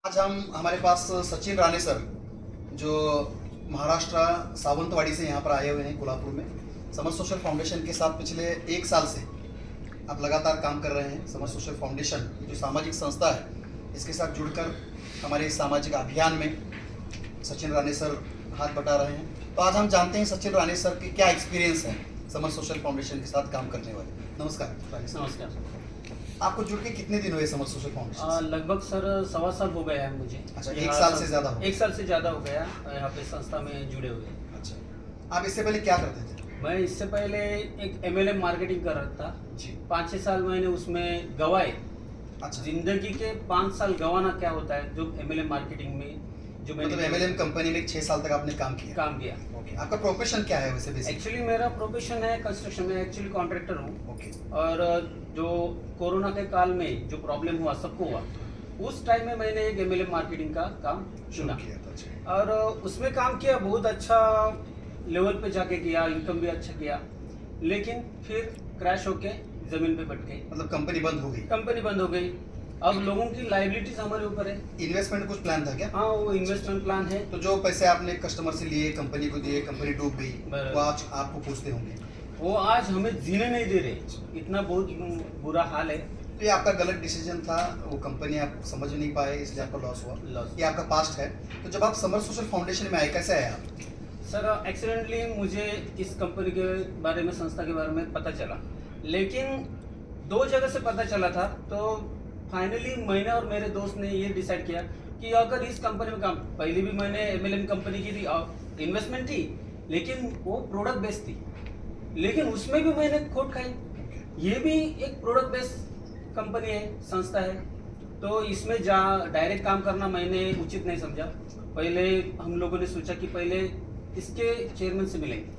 आज हम हमारे पास सचिन राणे सर जो महाराष्ट्र सावंतवाड़ी से यहाँ पर आए हुए हैं कोल्हापुर में। समर सोशल फाउंडेशन के साथ पिछले 1 साल से आप लगातार काम कर रहे हैं। समर सोशल फाउंडेशन जो सामाजिक संस्था है इसके साथ जुड़कर हमारे इस सामाजिक अभियान में सचिन राणे सर हाथ बटा रहे हैं। तो आज हम जानते हैं सचिन राणे सर के क्या एक्सपीरियंस है समर सोशल फाउंडेशन के साथ काम करने वाले। नमस्कार राणे सर। नमस्कार। आपको जुड़ के कितने दिन हुए समर सोशल फाउंडेशन? लगभग सर 1.25 साल हो गया है मुझे। अच्छा, 1 साल से ज़्यादा हो? 1 साल से ज़्यादा हो गया यहाँ पे संस्था में जुड़े हुए। अच्छा, आप इससे पहले क्या करते थे? मैं इससे पहले एक MLM मार्केटिंग कर रहा था जी। 5-6 साल मैंने उसमें गवाए। अच्छा, जिंदगी के 5 साल गंवाना क्या होता है जो MLM मार्केटिंग में जो मतलब MLM कंपनी में 6 साल तक आपने काम किया? ओके। आपका प्रोफेशन क्या है वैसे बेसिक? एक्चुअली मेरा प्रोफेशन है कंस्ट्रक्शन में, एक्चुअली कॉन्ट्रैक्टर हूँ। ओके। और जो कोरोना के काल में जो प्रॉब्लम हुआ सबको हुआ, उस टाइम में मैंने एक MLM मार्केटिंग का काम शुरू चुना किया था। जी। और उसमें काम किया, बहुत अच्छा लेवल पे जाके किया, इनकम भी अच्छा किया, लेकिन फिर क्रैश होके जमीन पे बैठ गई। मतलब कंपनी बंद हो गई? कंपनी बंद हो गई। अब लोगों की लाइबिलिटीज हमारे ऊपर है। इन्वेस्टमेंट कुछ प्लान था क्या? हाँ, वो इन्वेस्टमेंट प्लान है। तो जो पैसे आपने कस्टमर से लिए कंपनी को दिए, कंपनी डूब गई, बराबर। वो आज आपको पूछते होंगे? वो आज हमें जीने नहीं दे रहे, इतना बहुत बुरा हाल है। तो ये आपका गलत डिसीजन था, वो कंपनी आप समझ नहीं पाए इसलिए आपका लॉस हुआ। लॉस। ये आपका पास्ट है। तो जब आप समर सोशल फाउंडेशन में आए, कैसे आए आप? सर, एक्सीडेंटली मुझे इस कंपनी के बारे में, संस्था के बारे में पता चला, लेकिन 2 जगह से पता चला था। तो फाइनली मैंने और मेरे दोस्त ने ये डिसाइड किया कि अगर इस कंपनी में काम, पहले भी मैंने MLM कंपनी की थी, इन्वेस्टमेंट थी, लेकिन वो प्रोडक्ट बेस्ड थी, लेकिन उसमें भी मैंने खोट खाई। ये भी एक प्रोडक्ट बेस्ड कंपनी है, संस्था है, तो इसमें डायरेक्ट काम करना मैंने उचित नहीं समझा। पहले हम लोगों ने सोचा कि पहले इसके चेयरमैन से मिलेंगे,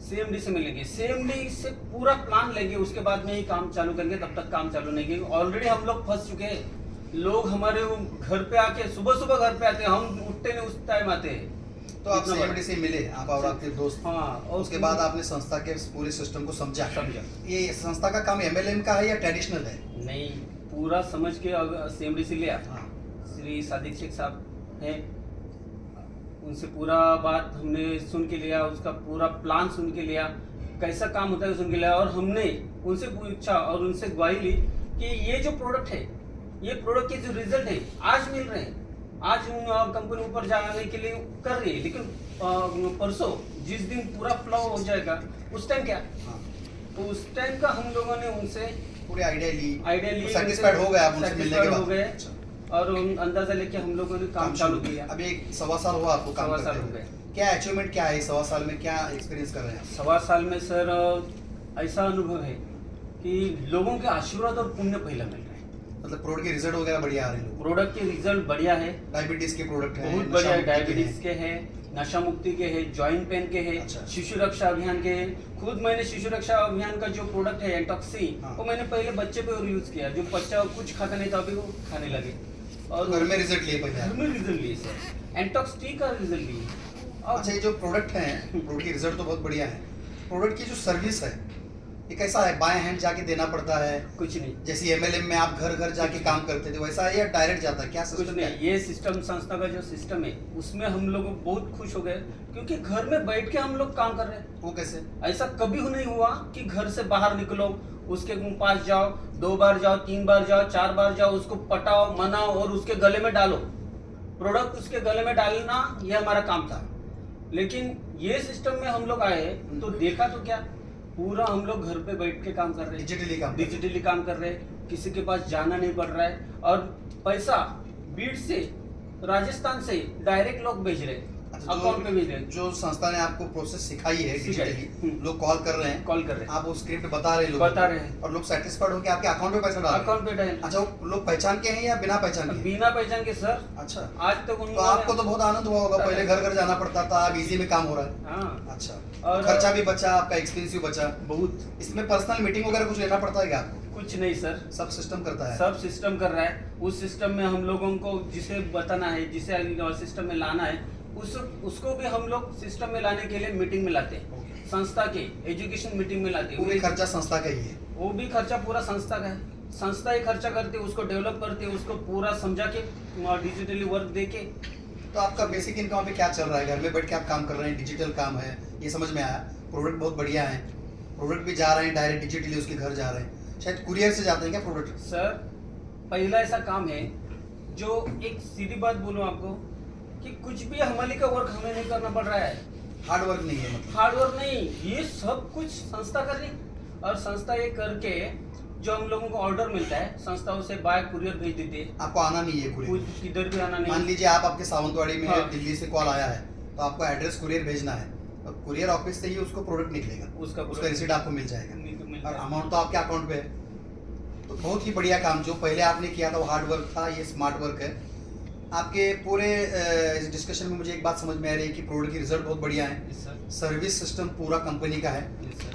CMD से मिलेंगे, CMD से पूरा प्लान लेंगे, उसके बाद में ही काम चालू करेंगे। तब तक काम चालू नहीं करेंगे। ऑलरेडी हम लोग फंस चुके हैं। लोग हमारे घर पे आके सुबह घर पे आते हैं, हम उठते नहीं उस टाइम आते हैं। तो आप CMD से मिले, आप और आपके दोस्त? हाँ। और उसके बाद आपने संस्था के पूरे सिस्टम को समझा। ये संस्था का काम MLM का है या ट्रेडिशनल है? नहीं, पूरा समझ के CMD से लिया। हाँ। श्री सादिक शेख साहब हैं, उनसे पूरा बात हमने सुन के लिया, उसका पूरा प्लान सुन के लिया, कैसा काम होता है सुन के लिया, और हमने उनसे पूछा और उनसे ग्वाही ली कि ये जो प्रोडक्ट है, ये प्रोडक्ट के जो रिजल्ट है आज मिल रहे हैं। आज कंपनी ऊपर जाने के लिए कर रही है, लेकिन परसों जिस दिन पूरा फ्लो हो जाएगा उस टाइम क्या? हाँ। तो उस टाइम का हम लोगों ने उनसे पूरे आइडिया ली, ली, सेटिस्फाइड हो गए आप उनसे मिलने के बाद? हो गए। अच्छा। और अंदाजा लेके हम लोगों ने काम चालू किया। अभी 1.25 साल हुआ आपको काम 1.25 साल करते हो हुए। गए। क्या अचीवमेंट क्या है 1.25 साल में, क्या एक्सपीरियंस कर रहे हैं? 1.25 साल में सर ऐसा अनुभव है कि लोगों के आशीर्वाद और पुण्य पहला मिल रहा है। मतलब प्रोडक्ट के रिजल्ट वगैरह बढ़िया आ रहे हैं? प्रोडक्ट के रिजल्ट बढ़िया है, डायबिटीज के प्रोडक्ट हैं, बहुत बढ़िया है। नशा मुक्ति के डायबिटीज के है, नशा मुक्ति के है, जॉइंट पेन के है, अच्छा। शिशु रक्षा अभियान के है। खुद मैंने शिशु रक्षा अभियान का जो प्रोडक्ट है एंटॉक्सी, हाँ। वो मैंने पहले बच्चे पे यूज किया। जो बच्चा कुछ खाता नहीं था, अभी वो खाने लगे। और घर में रिजल्ट लिए पहले घर आप? में रिजल्ट लिए सर, एंटॉक्स टी का रिजल्ट लिए। और अच्छा, ये जो प्रोडक्ट हैं, प्रोडक्ट के रिजल्ट तो बहुत बढ़िया है। प्रोडक्ट की जो सर्विस है ये कैसा है? बाएं हैंड जाके देना पड़ता है? कुछ नहीं, जैसे MLM में आप घर घर जाके काम करते थे वैसा है या डायरेक्ट जाता है? क्या कुछ सिस्टम है? नहीं। ये सिस्टम, संस्था का जो सिस्टम है, उसमें हम लोग बहुत खुश हो गए, क्योंकि घर में बैठ के हम लोग काम कर रहे हैं। वो कैसे? ऐसा कभी नहीं हुआ कि घर से बाहर निकलो, उसके पास जाओ, 2 बार जाओ, 3 बार जाओ, 4 बार जाओ, उसको पटाओ, मनाओ और उसके गले में डालो प्रोडक्ट। उसके गले में डालना ये हमारा काम था। लेकिन ये सिस्टम में हम लोग आए तो देखा तो क्या, पूरा हम लोग घर पे बैठ के काम कर रहे हैं, डिजिटली काम कर रहे हैं। किसी के पास जाना नहीं पड़ रहा है, और पैसा बीड से, राजस्थान से डायरेक्ट लोग भेज रहे हैं, अच्छा, अकाउंट पे भेज रहे हैं। जो संस्था ने आपको प्रोसेस सिखाई है सिखाई। डिजिटली, लोग कॉल कर रहे हैं, कॉल कर रहे हैं, आप वो स्क्रिप्ट बता रहे हैं लोगों बता को, रहे हैं, और लोग सेटिस्फाइड होकर आपके अकाउंट में पैसा डाल रहे हैं? अकाउंट पे डाल। अच्छा, वो लोग पहचान के हैं या बिना पहचान के? बिना पहचान के सर। अच्छा, आज तक तो आपको तो बहुत आनंद हुआ होगा, पहले घर घर जाना पड़ता था, अब इजी में काम हो रहा है। हाँ, अच्छा, और खर्चा भी बचा, आपका एक्सपेंस भी बचा। बहुत। इसमें पर्सनल मीटिंग वगैरह कुछ लेना पड़ता है क्या आपको? कुछ नहीं सर, सब सिस्टम करता है? सब सिस्टम कर रहा है। उस सिस्टम में हम लोगों को जिसे बताना है, जिसे सिस्टम में लाना है, उसको भी हम लोग सिस्टम में लाने के लिए मीटिंग में लाते हैं। संस्था के एजुकेशन मीटिंग में लाते हैं। वो भी खर्चा संस्था का ही है? वो भी खर्चा पूरा संस्था का है। संस्था ही खर्चा करती है, उसको डेवलप करती है, उसको पूरा समझा के डिजिटली वर्क दे के। तो आपका बेसिक इनकम अभी क्या चल रहा है? घर में बैठ के आप काम कर रहे हैं, डिजिटल काम है, ये समझ में आया। प्रोडक्ट बहुत बढ़िया है, प्रोडक्ट भी जा रहे हैं डायरेक्ट डिजिटली उसके घर जा रहे हैं, शायद कुरियर से जाते हैं क्या प्रोडक्ट? सर पहला ऐसा काम है जो एक सीधी बात बोलूं आपको कि कुछ भी हमारे का वर्क हमें नहीं करना पड़ रहा है, हार्ड वर्क नहीं है मतलब? हार्ड वर्क नहीं, ये सब कुछ संस्था कर रही है। और संस्था ये करके जो हम लोगों को ऑर्डर मिलता है, संस्था उसे बाय कुरियर भेज देती है, आपको आना नहीं है कुरियर? कुछ किधर भी आना मान नहीं। लीजिए आप आपके सावंतवाड़ी में हाँ। दिल्ली से कॉल आया है, तो आपको एड्रेस कुरियर भेजना है, और कुरियर ऑफिस से ही उसको प्रोडक्ट निकलेगा, उसका रिसीट आपको मिल जाएगा और अमाउंट तो आपके अकाउंट पे है। तो बहुत ही बढ़िया काम जो पहले आपने किया था वो हार्ड वर्क था, ये स्मार्ट वर्क है। आपके पूरे इस डिस्कशन में मुझे एक बात समझ में आ रही है कि प्रोडक्ट की रिजल्ट बहुत बढ़िया है, सर्विस सिस्टम पूरा कंपनी का है,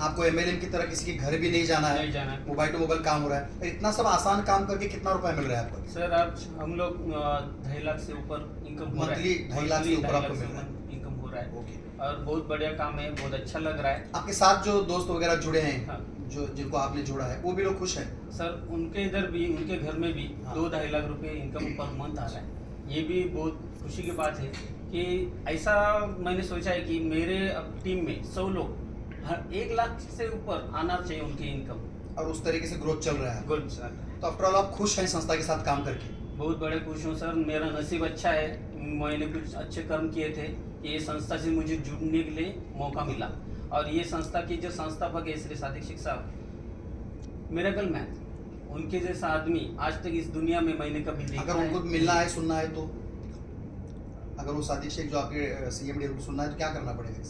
आपको एमएलएम की तरह किसी के घर भी नहीं जाना है, मोबाइल टू मोबाइल काम हो रहा है। इतना सब आसान काम करके कितना रुपया मिल रहा है आपको? सर आज हम लोग 2.5 लाख से ऊपर इनकम हो रहा है, मंथली 2.5 लाख से ऊपर आपको मिल रहा है? इनकम हो रहा है ओके। और बहुत बढ़िया काम है, बहुत अच्छा लग रहा है। आपके साथ जो दोस्त वगैरह जुड़े हैं, हाँ। जो जिनको आपने जोड़ा है, वो भी लोग खुश हैं? सर उनके इधर भी, उनके घर में भी हाँ। 2-2.5 लाख रुपए इनकम पर मंथ आ रहा है। ये भी बहुत खुशी की बात है कि ऐसा मैंने सोचा है कि मेरे अब टीम में 100 लोग हर 1 लाख से ऊपर आना चाहिए उनकी इनकम, और उस तरीके से ग्रोथ चल रहा है। Good sir. तो आफ्टर ऑल आप खुश हैं संस्था के साथ काम करके? बहुत बड़े खुश हूँ सर, मेरा नसीब अच्छा है, मैंने कुछ अच्छे कर्म किए थे कि ये संस्था से मुझे जुड़ने के लिए मौका मिला। और ये संस्था की जो संस्थापक है श्री सादिक शेख साहब, मिरेकल मैन, उनके जैसा आदमी आज तक इस दुनिया में मैंने कभी देखा अगर उनको है। मिलना है, सुनना है, तो अगर वो सादिक शेख जो आपके सीएमडी उनको सुनना है तो क्या करना पड़ेगा?